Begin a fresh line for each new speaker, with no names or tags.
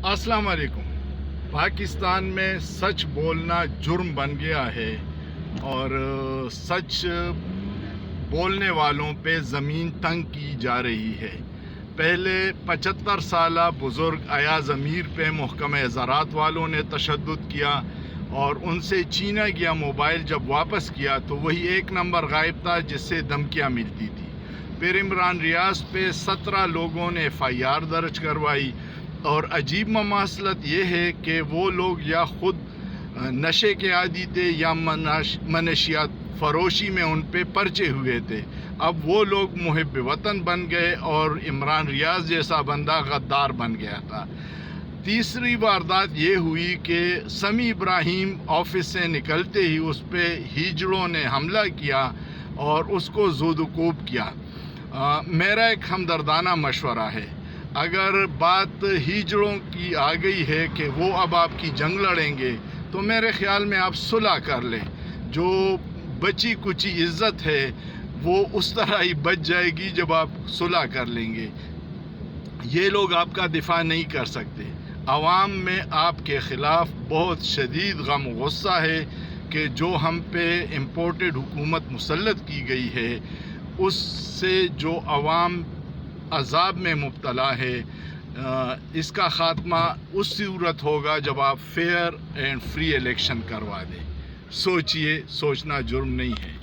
अस्सलाम वालेकुम। पाकिस्तान में सच बोलना जुर्म बन गया है और सच बोलने वालों पे ज़मीन तंग की जा रही है। पहले 75 साला बुज़ुर्ग अयाज़ अमीर पे महकमा ज़राअत वालों ने तशद्दुद किया और उनसे छीना गया मोबाइल जब वापस किया तो वही एक नंबर गायब था जिससे धमकियाँ मिलती थी। फिर इमरान रियाज पे 17 लोगों ने FIR दर्ज करवाई और अजीब ममासलत ये है कि वो लोग या ख़ुद नशे के आदी थे या मनशियात फ़रोशी में उन पे पर्चे हुए थे। अब वो लोग मुहिब वतन बन गए और इमरान रियाज जैसा बंदा गद्दार बन गया था। तीसरी वारदात ये हुई कि समी इब्राहिम ऑफिस से निकलते ही उस पर हिजड़ों ने हमला किया और उसको ज़ोदुकोब किया। मेरा एक हमदर्दाना मशवरा है, अगर बात हिजड़ों की आ गई है कि वो अब आपकी जंग लड़ेंगे तो मेरे ख़्याल में आप सुलह कर लें। जो बची कुची इज़्ज़त है वो उस तरह ही बच जाएगी जब आप सुलह कर लेंगे। ये लोग आपका दिफा नहीं कर सकते। आवाम में आपके ख़िलाफ़ बहुत शदीद गम गुस्सा है कि जो हम पे इम्पोर्टेड हुकूमत मुसल्लत की गई है उससे जो आवाम अज़ाब में मुब्तला है, इसका ख़ात्मा उस सूरत होगा जब आप फेयर एंड फ्री इलेक्शन करवा दें। सोचिए, सोचना जुर्म नहीं है।